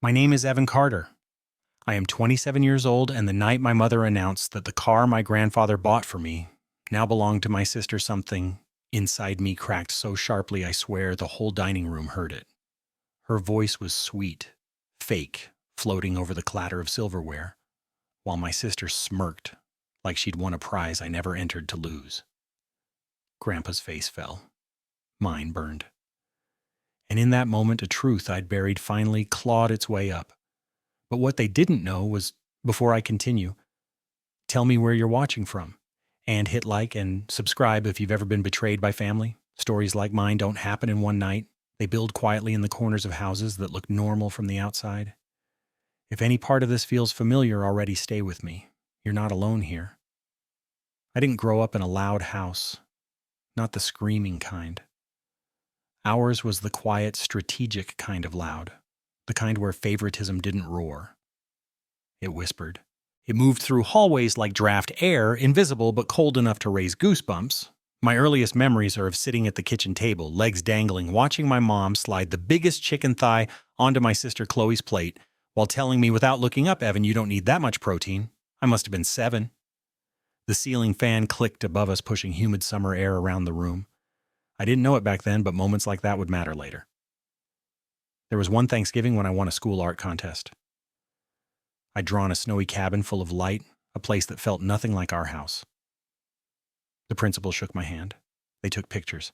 My name is Evan Carter. I am 27 years old, and the night my mother announced that the car my grandfather bought for me now belonged to my sister, something inside me cracked so sharply I swear the whole dining room heard it. Her voice was sweet, fake, floating over the clatter of silverware, while my sister smirked like she'd won a prize I never entered to lose. Grandpa's face fell. Mine burned. And in that moment, a truth I'd buried finally clawed its way up. But what they didn't know was, before I continue, tell me where you're watching from. And hit like and subscribe if you've ever been betrayed by family. Stories like mine don't happen in one night. They build quietly in the corners of houses that look normal from the outside. If any part of this feels familiar already, stay with me. You're not alone here. I didn't grow up in a loud house. Not the screaming kind. Ours was the quiet, strategic kind of loud. The kind where favoritism didn't roar. It whispered. It moved through hallways like draft air, invisible but cold enough to raise goosebumps. My earliest memories are of sitting at the kitchen table, legs dangling, watching my mom slide the biggest chicken thigh onto my sister Chloe's plate, while telling me without looking up, "Evan, you don't need that much protein." I must have been 7. The ceiling fan clicked above us, pushing humid summer air around the room. I didn't know it back then, but moments like that would matter later. There was one Thanksgiving when I won a school art contest. I'd drawn a snowy cabin full of light, a place that felt nothing like our house. The principal shook my hand. They took pictures.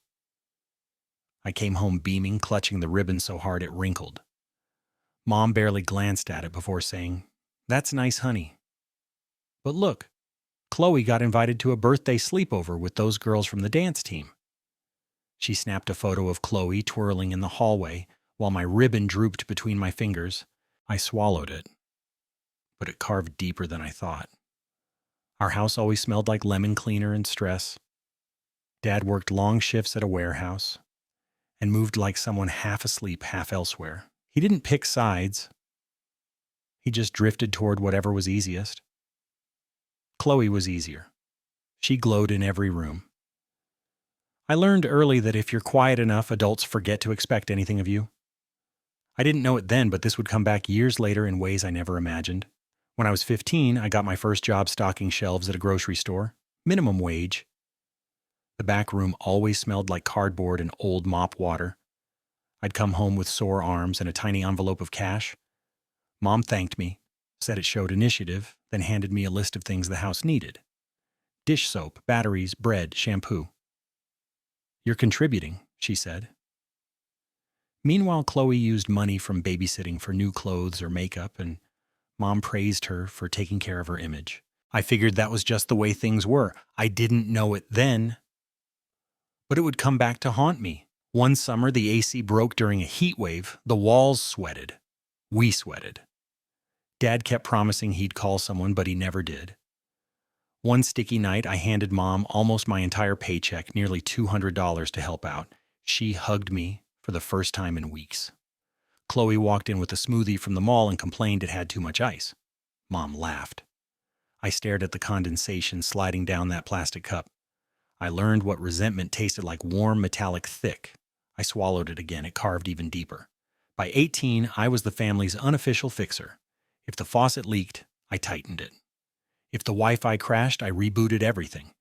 I came home beaming, clutching the ribbon so hard it wrinkled. Mom barely glanced at it before saying, "That's nice, honey. But look, Chloe got invited to a birthday sleepover with those girls from the dance team." She snapped a photo of Chloe twirling in the hallway while my ribbon drooped between my fingers. I swallowed it, but it carved deeper than I thought. Our house always smelled like lemon cleaner and stress. Dad worked long shifts at a warehouse and moved like someone half asleep, half elsewhere. He didn't pick sides. He just drifted toward whatever was easiest. Chloe was easier. She glowed in every room. I learned early that if you're quiet enough, adults forget to expect anything of you. I didn't know it then, but this would come back years later in ways I never imagined. When I was 15, I got my first job stocking shelves at a grocery store, minimum wage. The back room always smelled like cardboard and old mop water. I'd come home with sore arms and a tiny envelope of cash. Mom thanked me, said it showed initiative, then handed me a list of things the house needed. Dish soap, batteries, bread, shampoo. "You're contributing," she said. Meanwhile, Chloe used money from babysitting for new clothes or makeup, and Mom praised her for taking care of her image. I figured that was just the way things were. I didn't know it then, but it would come back to haunt me. One summer, the AC broke during a heat wave. The walls sweated. We sweated. Dad kept promising he'd call someone, but he never did. One sticky night, I handed Mom almost my entire paycheck, nearly $200 to help out. She hugged me for the first time in weeks. Chloe walked in with a smoothie from the mall and complained it had too much ice. Mom laughed. I stared at the condensation sliding down that plastic cup. I learned what resentment tasted like: warm, metallic, thick. I swallowed it again. It carved even deeper. By 18, I was the family's unofficial fixer. If the faucet leaked, I tightened it. If the Wi-Fi crashed, I rebooted everything.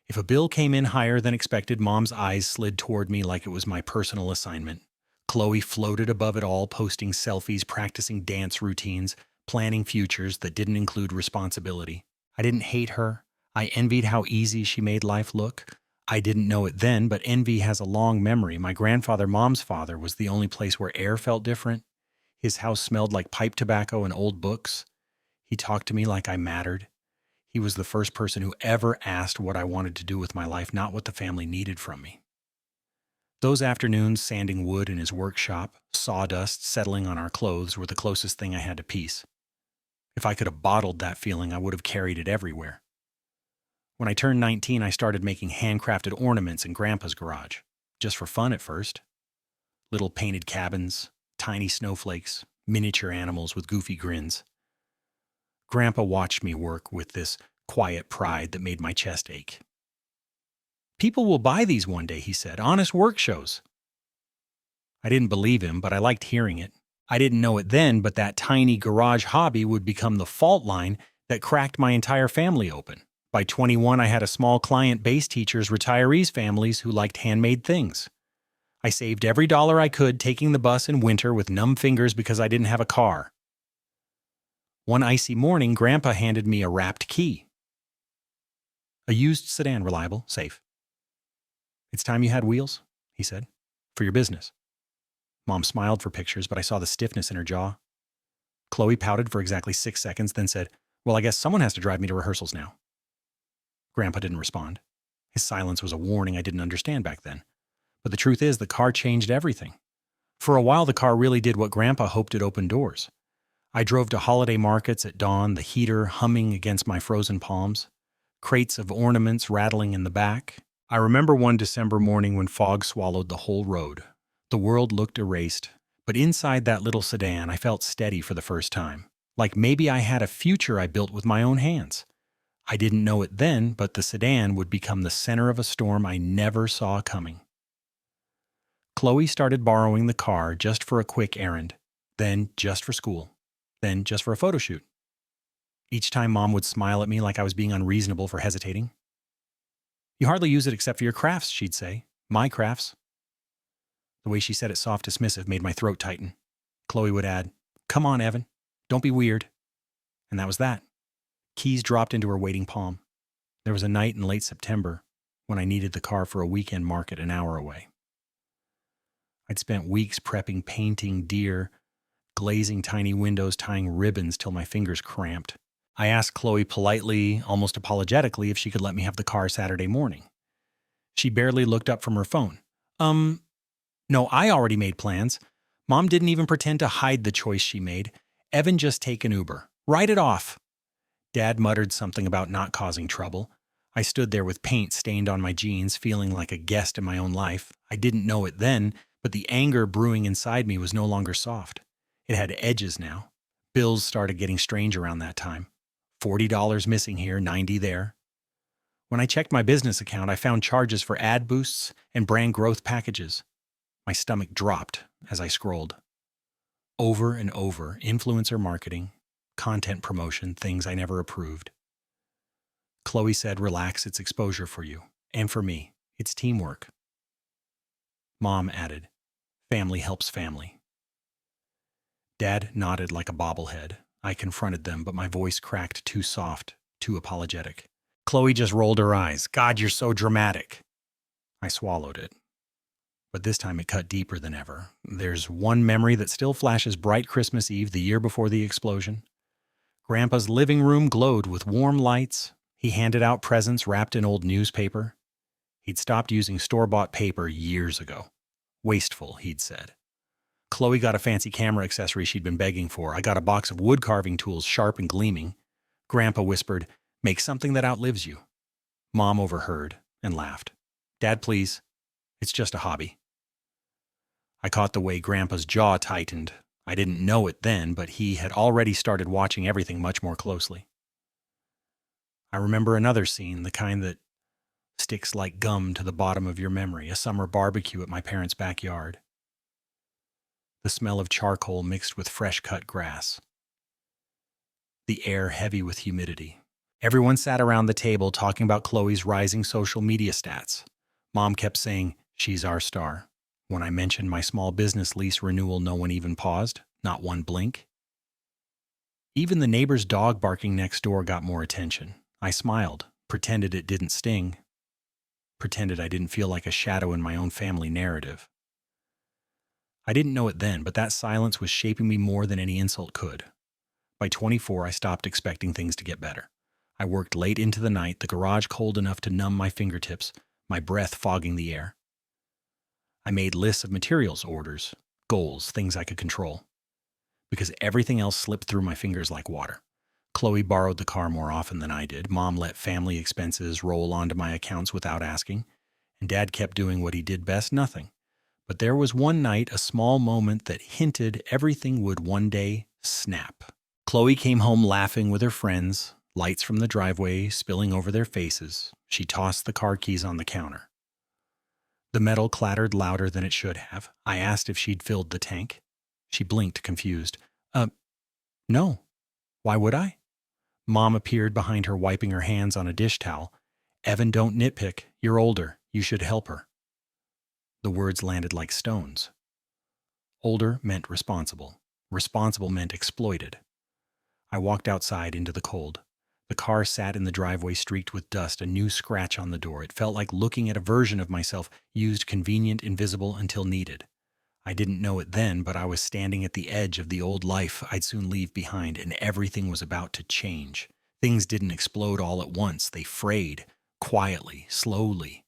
If a bill came in higher than expected, Mom's eyes slid toward me like it was my personal assignment. Chloe floated above it all, posting selfies, practicing dance routines, planning futures that didn't include responsibility. I didn't hate her. I envied how easy she made life look. I didn't know it then, but envy has a long memory. My grandfather, Mom's father, was the only place where air felt different. His house smelled like pipe tobacco and old books. He talked to me like I mattered. He was the first person who ever asked what I wanted to do with my life, not what the family needed from me. Those afternoons sanding wood in his workshop, sawdust settling on our clothes, were the closest thing I had to peace. If I could have bottled that feeling, I would have carried it everywhere. When I turned 19, I started making handcrafted ornaments in Grandpa's garage, just for fun at first. Little painted cabins, tiny snowflakes, miniature animals with goofy grins. Grandpa watched me work with this quiet pride that made my chest ache. "People will buy these one day," he said. "Honest work shows." I didn't believe him, but I liked hearing it. I didn't know it then, but that tiny garage hobby would become the fault line that cracked my entire family open. By 21, I had a small client base teachers, retirees families who liked handmade things. I saved every dollar I could taking the bus in winter with numb fingers because I didn't have a car. One icy morning, Grandpa handed me a wrapped key. A used sedan, reliable, safe. "It's time you had wheels," he said, "for your business." Mom smiled for pictures, but I saw the stiffness in her jaw. Chloe pouted for exactly 6 seconds, then said, "Well, I guess someone has to drive me to rehearsals now." Grandpa didn't respond. His silence was a warning I didn't understand back then. But the truth is, the car changed everything. For a while, the car really did what Grandpa hoped it opened doors. I drove to holiday markets at dawn, the heater humming against my frozen palms, crates of ornaments rattling in the back. I remember one December morning when fog swallowed the whole road. The world looked erased, but inside that little sedan, I felt steady for the first time. Like maybe I had a future I built with my own hands. I didn't know it then, but the sedan would become the center of a storm I never saw coming. Chloe started borrowing the car just for a quick errand, then just for school, then just for a photo shoot. Each time Mom would smile at me like I was being unreasonable for hesitating. "You hardly use it except for your crafts," she'd say. "My crafts." The way she said it soft dismissive made my throat tighten. Chloe would add, "Come on, Evan. Don't be weird." And that was that. Keys dropped into her waiting palm. There was a night in late September when I needed the car for a weekend market an hour away. I'd spent weeks prepping, painting deer, glazing tiny windows, tying ribbons till my fingers cramped. I asked Chloe politely, almost apologetically, if she could let me have the car Saturday morning. She barely looked up from her phone. No, I already made plans. Mom didn't even pretend to hide the choice she made. Evan, just take an Uber. Write it off." Dad muttered something about not causing trouble. I stood there with paint stained on my jeans, feeling like a guest in my own life. I didn't know it then, but the anger brewing inside me was no longer soft. It had edges now. Bills started getting strange around that time. $40 missing here, $90 there. When I checked my business account, I found charges for ad boosts and brand growth packages. My stomach dropped as I scrolled. Over and over, influencer marketing, content promotion, things I never approved. Chloe said, "Relax, it's exposure for you. And for me, it's teamwork." Mom added, "Family helps family." Dad nodded like a bobblehead. I confronted them, but my voice cracked too soft, too apologetic. Chloe just rolled her eyes. "God, you're so dramatic." I swallowed it. But this time it cut deeper than ever. There's one memory that still flashes bright Christmas Eve, the year before the explosion. Grandpa's living room glowed with warm lights. He handed out presents wrapped in old newspaper. He'd stopped using store-bought paper years ago. "Wasteful," he'd said. Chloe got a fancy camera accessory she'd been begging for. I got a box of wood carving tools, sharp and gleaming. Grandpa whispered, "Make something that outlives you." Mom overheard and laughed. "Dad, please. It's just a hobby." I caught the way Grandpa's jaw tightened. I didn't know it then, but he had already started watching everything much more closely. I remember another scene, the kind that sticks like gum to the bottom of your memory, a summer barbecue at my parents' backyard. The smell of charcoal mixed with fresh-cut grass. The air heavy with humidity. Everyone sat around the table talking about Chloe's rising social media stats. Mom kept saying, "She's our star." When I mentioned my small business lease renewal, no one even paused, not one blink. Even the neighbor's dog barking next door got more attention. I smiled, pretended it didn't sting, pretended I didn't feel like a shadow in my own family narrative. I didn't know it then, but that silence was shaping me more than any insult could. By 24, I stopped expecting things to get better. I worked late into the night, the garage cold enough to numb my fingertips, my breath fogging the air. I made lists of materials orders, goals, things I could control. Because everything else slipped through my fingers like water. Chloe borrowed the car more often than I did. Mom let family expenses roll onto my accounts without asking. And Dad kept doing what he did best, nothing. But there was one night, a small moment that hinted everything would one day snap. Chloe came home laughing with her friends, lights from the driveway spilling over their faces. She tossed the car keys on the counter. The metal clattered louder than it should have. I asked if she'd filled the tank. She blinked, confused. No. Why would I? Mom appeared behind her, wiping her hands on a dish towel. Evan, don't nitpick. You're older. You should help her. The words landed like stones. Older meant responsible. Responsible meant exploited. I walked outside into the cold. The car sat in the driveway, streaked with dust, a new scratch on the door. It felt like looking at a version of myself, used, convenient, invisible until needed. I didn't know it then, but I was standing at the edge of the old life I'd soon leave behind, and everything was about to change. Things didn't explode all at once. They frayed, quietly, slowly,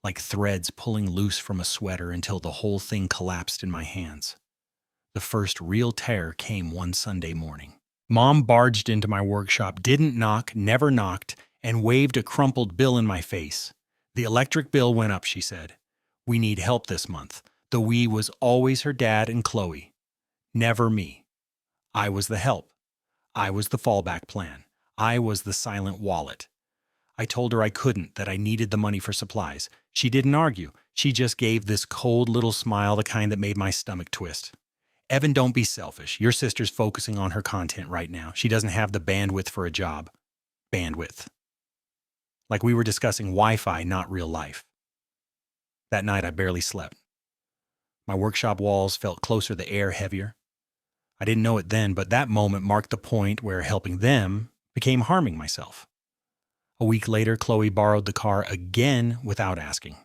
like threads pulling loose from a sweater until the whole thing collapsed in my hands. The first real tear came one Sunday morning. Mom barged into my workshop, didn't knock, never knocked, and waved a crumpled bill in my face. The electric bill went up, she said. We need help this month. The we was always her dad and Chloe. Never me. I was the help. I was the fallback plan. I was the silent wallet. I told her I couldn't, that I needed the money for supplies. She didn't argue. She just gave this cold little smile, the kind that made my stomach twist. Evan, don't be selfish. Your sister's focusing on her content right now. She doesn't have the bandwidth for a job. Bandwidth. Like we were discussing Wi-Fi, not real life. That night I barely slept. My workshop walls felt closer, the air heavier. I didn't know it then, but that moment marked the point where helping them became harming myself. A week later, Chloe borrowed the car again without asking.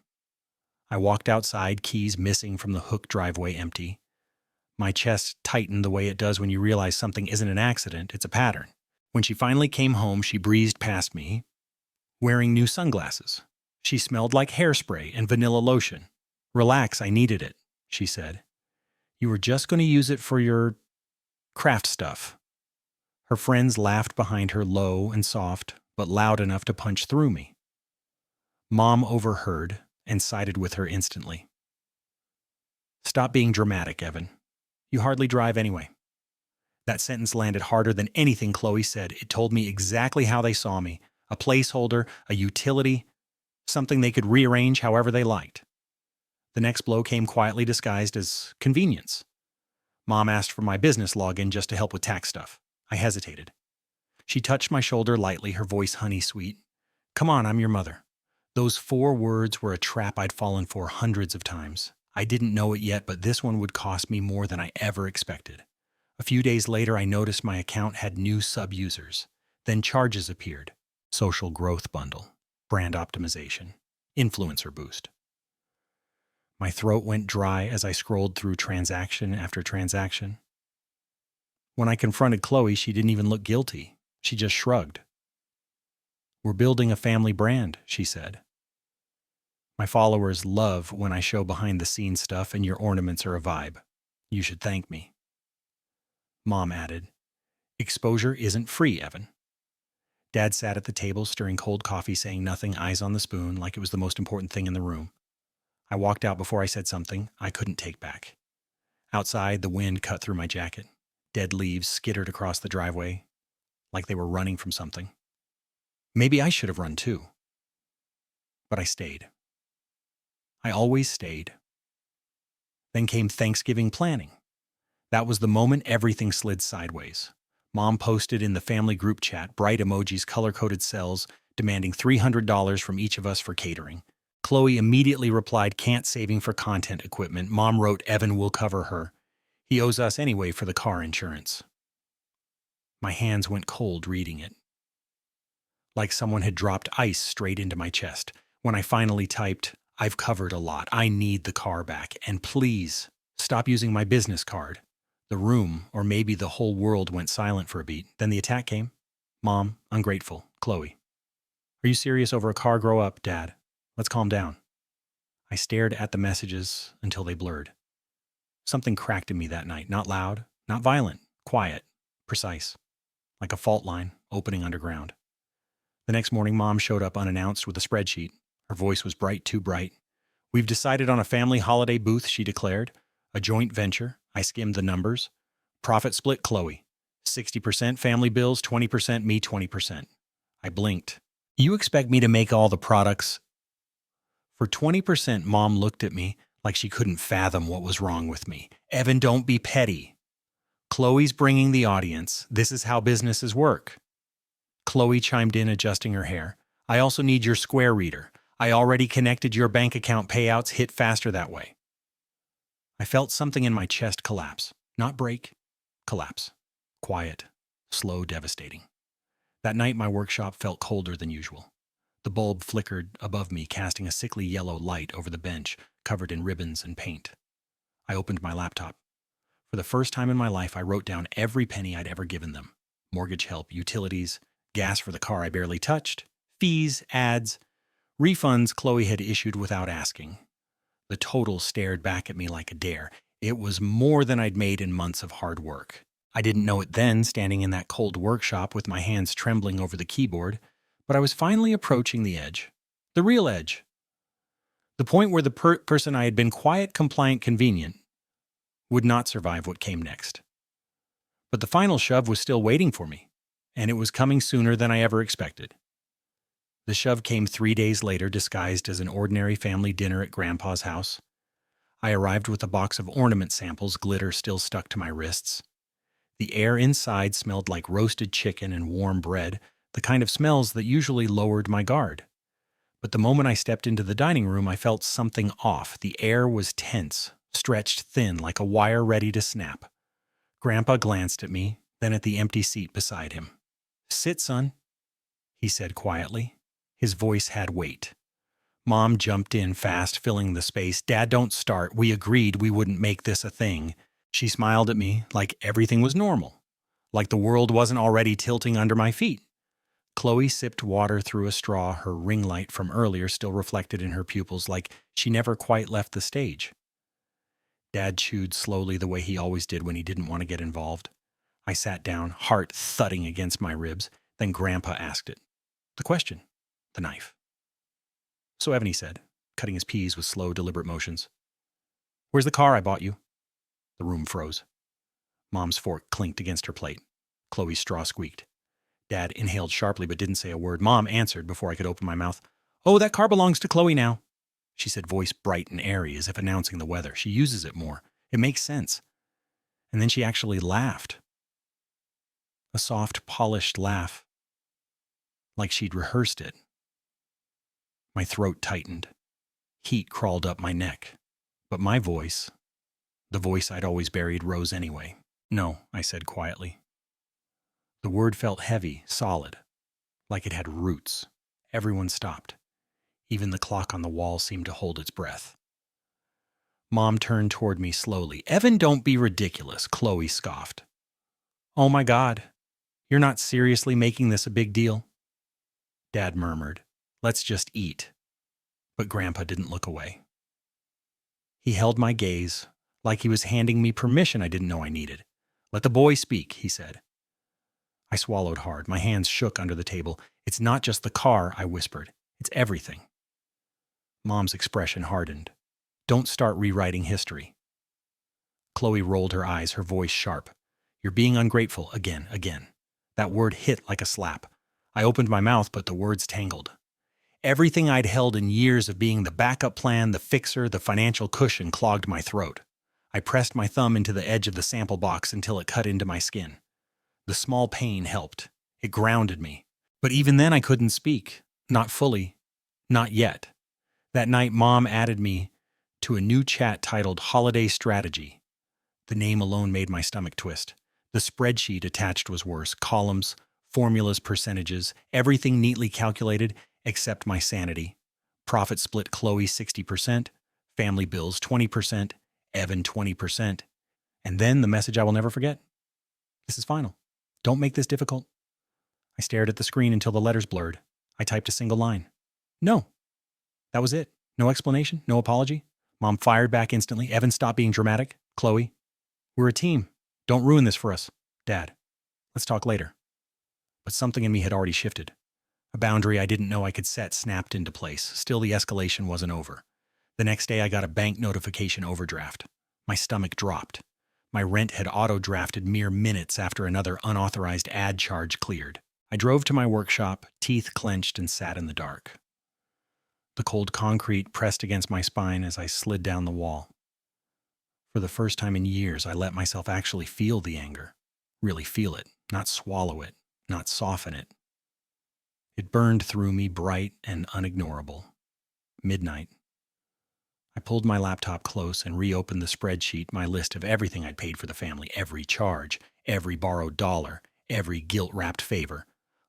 I walked outside, keys missing from the hook driveway, empty. My chest tightened the way it does when you realize something isn't an accident, it's a pattern. When she finally came home, she breezed past me, wearing new sunglasses. She smelled like hairspray and vanilla lotion. Relax, I needed it, she said. You were just going to use it for your craft stuff. Her friends laughed behind her, low and soft, but loud enough to punch through me. Mom overheard and sided with her instantly. Stop being dramatic, Evan. You hardly drive anyway. That sentence landed harder than anything Chloe said. It told me exactly how they saw me. A placeholder, a utility, something they could rearrange however they liked. The next blow came quietly disguised as convenience. Mom asked for my business login just to help with tax stuff. I hesitated. She touched my shoulder lightly, her voice honey-sweet. Come on, I'm your mother. Those 4 words were a trap I'd fallen for hundreds of times. I didn't know it yet, but this one would cost me more than I ever expected. A few days later, I noticed my account had new sub-users. Then charges appeared. Social growth bundle, brand optimization, influencer boost. My throat went dry as I scrolled through transaction after transaction. When I confronted Chloe, she didn't even look guilty. She just shrugged. We're building a family brand, she said. My followers love when I show behind-the-scenes stuff, and your ornaments are a vibe. You should thank me. Mom added, exposure isn't free, Evan. Dad sat at the table, stirring cold coffee, saying nothing, eyes on the spoon, like it was the most important thing in the room. I walked out before I said something I couldn't take back. Outside, the wind cut through my jacket. Dead leaves skittered across the driveway, like they were running from something. Maybe I should have run too. But I stayed. I always stayed. Then came Thanksgiving planning. That was the moment everything slid sideways. Mom posted in the family group chat, bright emojis, color-coded cells, demanding $300 from each of us for catering. Chloe immediately replied, can't, saving for content equipment. Mom wrote, Evan will cover her. He owes us anyway for the car insurance. My hands went cold reading it. Like someone had dropped ice straight into my chest. When I finally typed, I've covered a lot. I need the car back. And please, stop using my business card. The room, or maybe the whole world, went silent for a beat. Then the attack came. Mom, ungrateful. Chloe. Are you serious over a car? Grow up, Dad. Let's calm down. I stared at the messages until they blurred. Something cracked in me that night. Not loud, not violent, quiet, precise. Like a fault line opening underground. The next morning, Mom showed up unannounced with a spreadsheet. Her voice was bright, too bright. We've decided on a family holiday booth, she declared. A joint venture. I skimmed the numbers. Profit split, Chloe. 60% family bills, 20% me, 20%. I blinked. You expect me to make all the products? For 20%, Mom looked at me like she couldn't fathom what was wrong with me. Evan, don't be petty. Chloe's bringing the audience. This is how businesses work. Chloe chimed in, adjusting her hair. I also need your Square reader. I already connected your bank account payouts. Hit faster that way. I felt something in my chest collapse. Not break, collapse. Quiet, slow, devastating. That night, my workshop felt colder than usual. The bulb flickered above me, casting a sickly yellow light over the bench, covered in ribbons and paint. I opened my laptop. For the first time in my life, I wrote down every penny I'd ever given them. Mortgage help, utilities, gas for the car I barely touched, fees, ads, refunds Chloe had issued without asking. The total stared back at me like a dare. It was more than I'd made in months of hard work. I didn't know it then, standing in that cold workshop with my hands trembling over the keyboard, but I was finally approaching the edge. The real edge. The point where the person I had been quiet, compliant, convenient would not survive what came next. But the final shove was still waiting for me, and it was coming sooner than I ever expected. The shove came 3 days later, disguised as an ordinary family dinner at Grandpa's house. I arrived with a box of ornament samples, glitter still stuck to my wrists. The air inside smelled like roasted chicken and warm bread, the kind of smells that usually lowered my guard. But the moment I stepped into the dining room, I felt something off. The air was tense, stretched thin like a wire ready to snap. Grandpa glanced at me, then at the empty seat beside him. Sit, son, he said quietly. His voice had weight. Mom jumped in fast, filling the space. Dad, don't start. We agreed we wouldn't make this a thing. She smiled at me like everything was normal, like the world wasn't already tilting under my feet. Chloe sipped water through a straw, her ring light from earlier still reflected in her pupils, like she never quite left the stage. Dad chewed slowly the way he always did when he didn't want to get involved. I sat down, heart thudding against my ribs. Then Grandpa asked it. The question. The knife. So Evan, he said, cutting his peas with slow, deliberate motions. Where's the car I bought you? The room froze. Mom's fork clinked against her plate. Chloe's straw squeaked. Dad inhaled sharply but didn't say a word. Mom answered before I could open my mouth. Oh, that car belongs to Chloe now, she said, voice bright and airy, as if announcing the weather. She uses it more. It makes sense. And then she actually laughed. A soft, polished laugh, like she'd rehearsed it. My throat tightened. Heat crawled up my neck. But my voice, the voice I'd always buried, rose anyway. No, I said quietly. The word felt heavy, solid, like it had roots. Everyone stopped. Even the clock on the wall seemed to hold its breath. Mom turned toward me slowly. Evan, don't be ridiculous, Chloe scoffed. Oh my God, you're not seriously making this a big deal? Dad murmured, let's just eat. But Grandpa didn't look away. He held my gaze, like he was handing me permission I didn't know I needed. Let the boy speak, he said. I swallowed hard. My hands shook under the table. It's not just the car, I whispered. It's everything. Mom's expression hardened. Don't start rewriting history. Chloe rolled her eyes, her voice sharp. You're being ungrateful again. That word hit like a slap. I opened my mouth, but the words tangled. Everything I'd held in years of being the backup plan, the fixer, the financial cushion clogged my throat. I pressed my thumb into the edge of the sample box until it cut into my skin. The small pain helped. It grounded me. But even then I couldn't speak. Not fully. Not yet. That night, Mom added me to a new chat titled Holiday Strategy. The name alone made my stomach twist. The spreadsheet attached was worse. Columns, formulas, percentages, everything neatly calculated except my sanity. Profit split Chloe 60%, family bills 20%, Evan 20%. And then the message I will never forget. This is final. Don't make this difficult. I stared at the screen until the letters blurred. I typed a single line. No. That was it. No explanation, no apology. Mom fired back instantly. Evan, stop being dramatic. Chloe, we're a team. Don't ruin this for us. Dad, let's talk later. But something in me had already shifted. A boundary I didn't know I could set snapped into place. Still, the escalation wasn't over. The next day, I got a bank notification overdraft. My stomach dropped. My rent had auto-drafted mere minutes after another unauthorized ad charge cleared. I drove to my workshop, teeth clenched, and sat in the dark. The cold concrete pressed against my spine as I slid down the wall. For the first time in years, I let myself actually feel the anger. Really feel it, not swallow it, not soften it. It burned through me bright and unignorable. Midnight. I pulled my laptop close and reopened the spreadsheet, my list of everything I'd paid for the family, every charge, every borrowed dollar, every guilt-wrapped favor.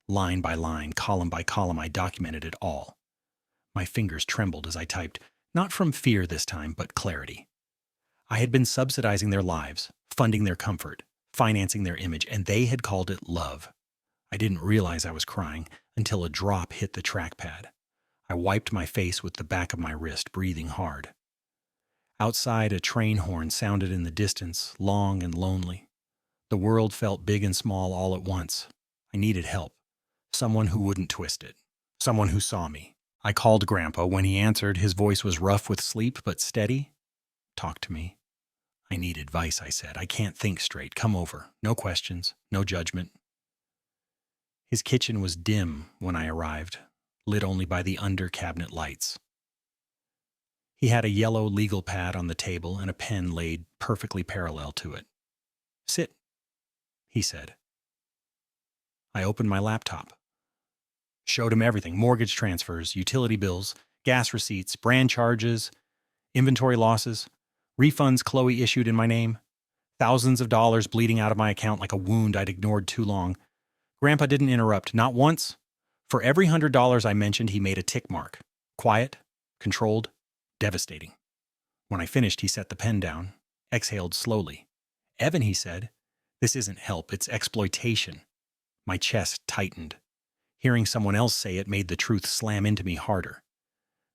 Line by line, column by column, I documented it all. My fingers trembled as I typed, not from fear this time, but clarity. I had been subsidizing their lives, funding their comfort, financing their image, and they had called it love. I didn't realize I was crying until a drop hit the trackpad. I wiped my face with the back of my wrist, breathing hard. Outside, a train horn sounded in the distance, long and lonely. The world felt big and small all at once. I needed help. Someone who wouldn't twist it. Someone who saw me. I called Grandpa. When he answered, his voice was rough with sleep, but steady. Talk to me. I need advice, I said. I can't think straight. Come over. No questions. No judgment. His kitchen was dim when I arrived, lit only by the under-cabinet lights. He had a yellow legal pad on the table and a pen laid perfectly parallel to it. Sit, he said. I opened my laptop. Showed him everything: mortgage transfers, utility bills, gas receipts, brand charges, inventory losses, refunds Chloe issued in my name, thousands of dollars bleeding out of my account like a wound I'd ignored too long. Grandpa didn't interrupt, not once. For every $100 I mentioned, he made a tick mark. Quiet, controlled, devastating. When I finished, he set the pen down, exhaled slowly. Evan, he said, this isn't help, it's exploitation. My chest tightened. Hearing someone else say it made the truth slam into me harder.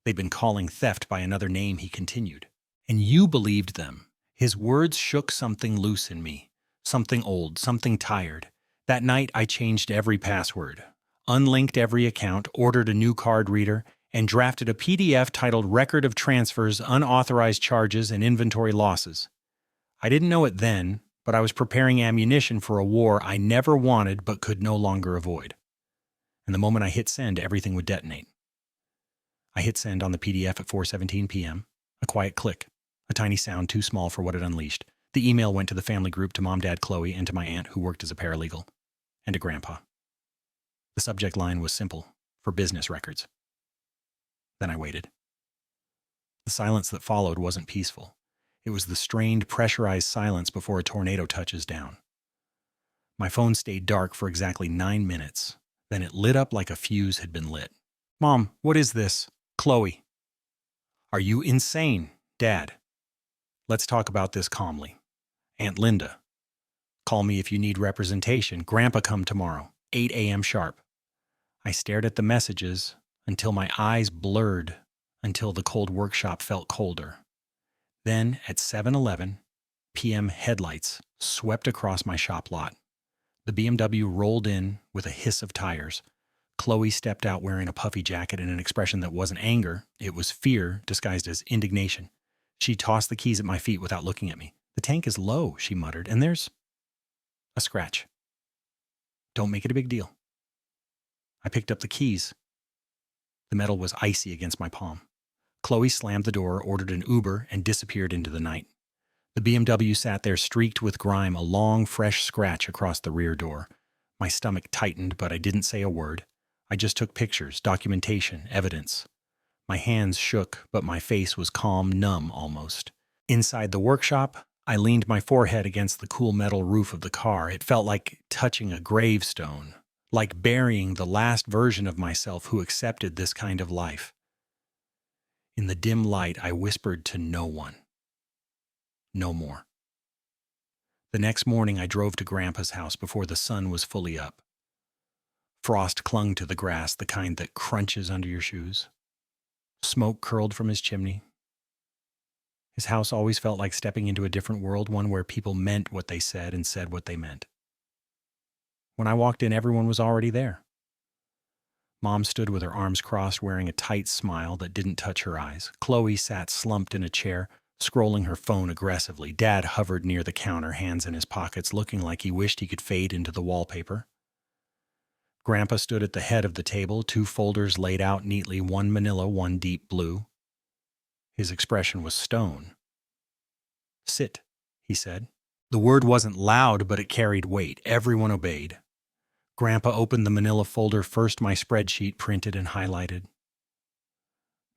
They'd been calling theft by another name, he continued. And you believed them. His words shook something loose in me. Something old, something tired. That night, I changed every password, unlinked every account, ordered a new card reader, and drafted a PDF titled Record of Transfers, Unauthorized Charges, and Inventory Losses. I didn't know it then, but I was preparing ammunition for a war I never wanted but could no longer avoid. And the moment I hit send, everything would detonate. I hit send on the PDF at 4:17 p.m. A quiet click, a tiny sound too small for what it unleashed. The email went to the family group, to Mom, Dad, Chloe, and to my aunt, who worked as a paralegal, and to Grandpa. The subject line was simple: for business records. Then I waited. The silence that followed wasn't peaceful. It was the strained, pressurized silence before a tornado touches down. My phone stayed dark for exactly 9 minutes. Then it lit up like a fuse had been lit. Mom, what is this? Chloe. Are you insane, Dad? Let's talk about this calmly. Aunt Linda. Call me if you need representation. Grandpa come tomorrow, 8 a.m. sharp. I stared at the messages until my eyes blurred, until the cold workshop felt colder. Then, at 7:11 p.m., headlights swept across my shop lot. The BMW rolled in with a hiss of tires. Chloe stepped out wearing a puffy jacket and an expression that wasn't anger. It was fear disguised as indignation. She tossed the keys at my feet without looking at me. The tank is low, she muttered, and there's a scratch. Don't make it a big deal. I picked up the keys. The metal was icy against my palm. Chloe slammed the door, ordered an Uber, and disappeared into the night. The BMW sat there streaked with grime, a long, fresh scratch across the rear door. My stomach tightened, but I didn't say a word. I just took pictures, documentation, evidence. My hands shook, but my face was calm, numb almost. Inside the workshop, I leaned my forehead against the cool metal roof of the car. It felt like touching a gravestone, like burying the last version of myself who accepted this kind of life. In the dim light, I whispered to no one. No more. The next morning, I drove to Grandpa's house before the sun was fully up. Frost clung to the grass, the kind that crunches under your shoes. Smoke curled from his chimney. His house always felt like stepping into a different world, one where people meant what they said and said what they meant. When I walked in, everyone was already there. Mom stood with her arms crossed, wearing a tight smile that didn't touch her eyes. Chloe sat slumped in a chair, scrolling her phone aggressively. Dad hovered near the counter, hands in his pockets, looking like he wished he could fade into the wallpaper. Grandpa stood at the head of the table, 2 folders laid out neatly, one manila, one deep blue. His expression was stone. Sit, he said. The word wasn't loud, but it carried weight. Everyone obeyed. Grandpa opened the manila folder, first my spreadsheet printed and highlighted.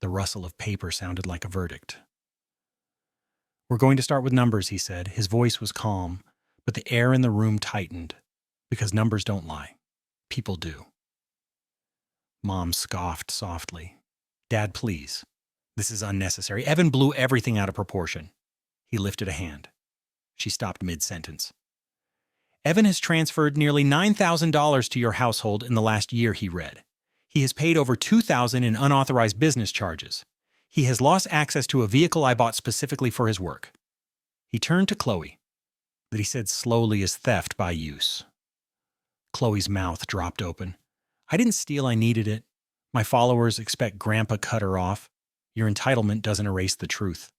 The rustle of paper sounded like a verdict. We're going to start with numbers, he said. His voice was calm, but the air in the room tightened, because numbers don't lie. People do. Mom scoffed softly. Dad, please. This is unnecessary. Evan blew everything out of proportion. He lifted a hand. She stopped mid-sentence. Evan has transferred nearly $9,000 to your household in the last year, he read. He has paid over $2,000 in unauthorized business charges. He has lost access to a vehicle I bought specifically for his work. He turned to Chloe. That he said slowly is theft by use. Chloe's mouth dropped open. I didn't steal, I needed it. My followers expect Grandpa cut her off. Your entitlement doesn't erase the truth.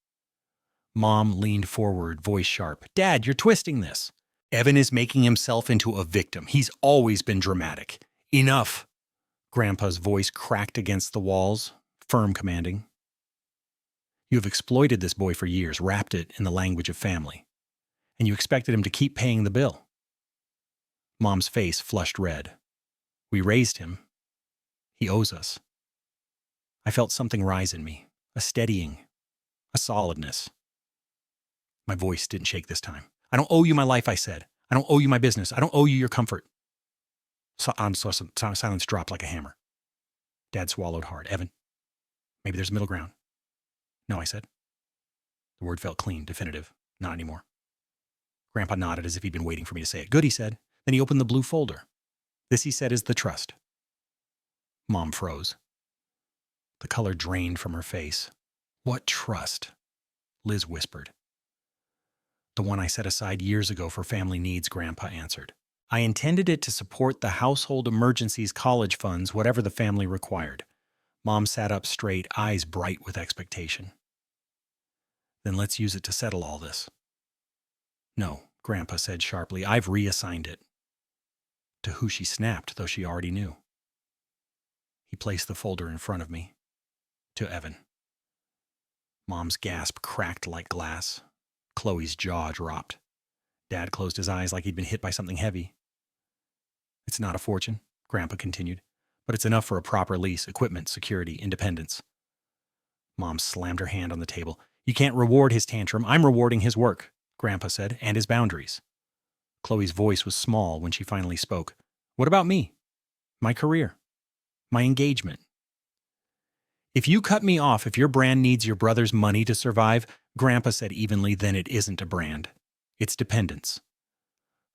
Mom leaned forward, voice sharp. Dad, you're twisting this. Evan is making himself into a victim. He's always been dramatic. Enough. Grandpa's voice cracked against the walls, firm, commanding. You have exploited this boy for years, wrapped it in the language of family. And you expected him to keep paying the bill. Mom's face flushed red. We raised him. He owes us. I felt something rise in me, a steadying, a solidness. My voice didn't shake this time. I don't owe you my life, I said. I don't owe you my business. I don't owe you your comfort. Silence dropped like a hammer. Dad swallowed hard. Evan, maybe there's a middle ground. No, I said. The word felt clean, definitive. Not anymore. Grandpa nodded as if he'd been waiting for me to say it. Good, he said. Then he opened the blue folder. This, he said, is the trust. Mom froze. The color drained from her face. What trust? Liz whispered. The one I set aside years ago for family needs, Grandpa answered. I intended it to support the household emergencies college funds, whatever the family required. Mom sat up straight, eyes bright with expectation. Then let's use it to settle all this. No, Grandpa said sharply. I've reassigned it. To who she snapped, though she already knew. He placed the folder in front of me. To Evan. Mom's gasp cracked like glass. Chloe's jaw dropped. Dad closed his eyes like he'd been hit by something heavy. It's not a fortune, Grandpa continued, but it's enough for a proper lease, equipment, security, independence. Mom slammed her hand on the table. You can't reward his tantrum. I'm rewarding his work, Grandpa said, and his boundaries. Chloe's voice was small when she finally spoke. What about me? My career? My engagement? If you cut me off, if your brand needs your brother's money to survive, Grandpa said evenly, then it isn't a brand. It's dependence.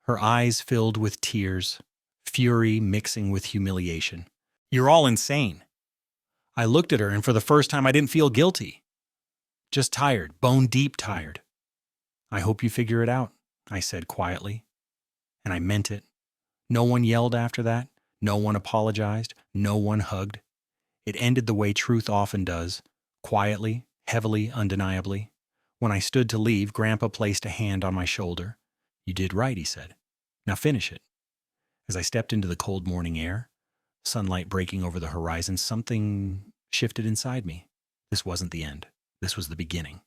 Her eyes filled with tears, fury mixing with humiliation. You're all insane. I looked at her, and for the first time I didn't feel guilty. Just tired, bone-deep tired. I hope you figure it out, I said quietly. And I meant it. No one yelled after that. No one apologized. No one hugged. It ended the way truth often does, quietly, heavily, undeniably. When I stood to leave, Grandpa placed a hand on my shoulder. You did right, he said. Now finish it. As I stepped into the cold morning air, sunlight breaking over the horizon, something shifted inside me. This wasn't the end. This was the beginning.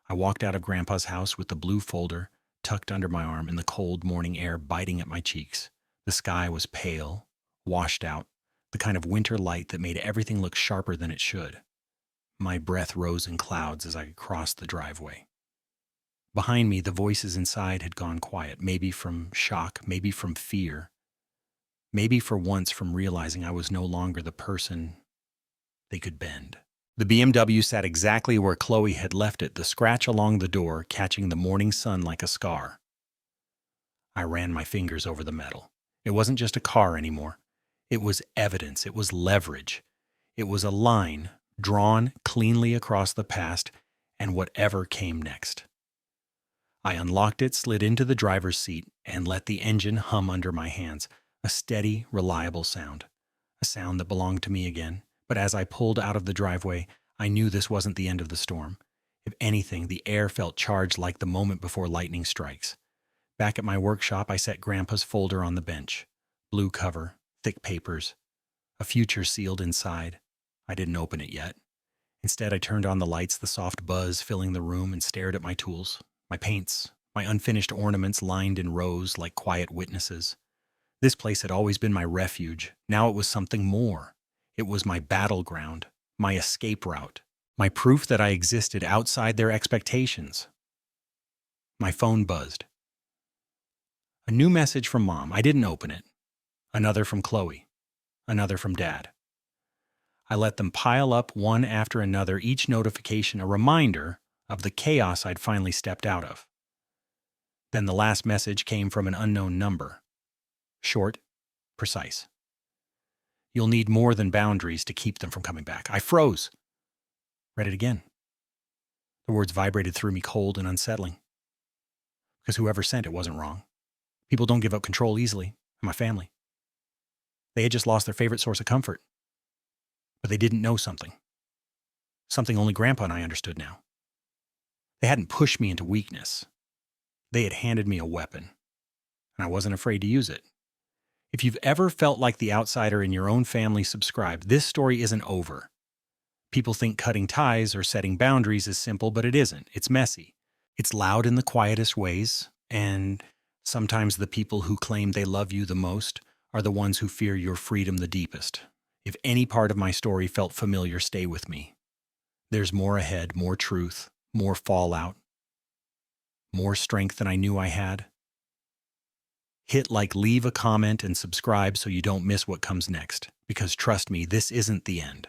I walked out of Grandpa's house with the blue folder tucked under my arm and the cold morning air biting at my cheeks. The sky was pale, washed out, the kind of winter light that made everything look sharper than it should. My breath rose in clouds as I crossed the driveway. Behind me, the voices inside had gone quiet, maybe from shock, maybe from fear, maybe for once from realizing I was no longer the person they could bend. The BMW sat exactly where Chloe had left it, the scratch along the door catching the morning sun like a scar. I ran my fingers over the metal. It wasn't just a car anymore. It was evidence. It was leverage. It was a line drawn cleanly across the past and whatever came next. I unlocked it, slid into the driver's seat, and let the engine hum under my hands, a steady, reliable sound, a sound that belonged to me again. But as I pulled out of the driveway, I knew this wasn't the end of the storm. If anything, the air felt charged like the moment before lightning strikes. Back at my workshop, I set Grandpa's folder on the bench. Blue cover, thick papers, a future sealed inside. I didn't open it yet. Instead, I turned on the lights, the soft buzz filling the room, and stared at my tools. My paints, my unfinished ornaments lined in rows like quiet witnesses. This place had always been my refuge. Now it was something more. It was my battleground, my escape route, my proof that I existed outside their expectations. My phone buzzed. A new message from Mom. I didn't open it. Another from Chloe. Another from Dad. I let them pile up one after another, each notification a reminder of the chaos I'd finally stepped out of. Then the last message came from an unknown number. Short, precise. You'll need more than boundaries to keep them from coming back. I froze. Read it again. The words vibrated through me, cold and unsettling. Because whoever sent it wasn't wrong. People don't give up control easily. And my family. They had just lost their favorite source of comfort. But they didn't know something. Something only Grandpa and I understood now. They hadn't pushed me into weakness. They had handed me a weapon. And I wasn't afraid to use it. If you've ever felt like the outsider in your own family, subscribe. This story isn't over. People think cutting ties or setting boundaries is simple, but it isn't. It's messy. It's loud in the quietest ways, and sometimes the people who claim they love you the most are the ones who fear your freedom the deepest. If any part of my story felt familiar, stay with me. There's more ahead, more truth, more fallout, more strength than I knew I had. Hit like, leave a comment, and subscribe so you don't miss what comes next. Because trust me, this isn't the end.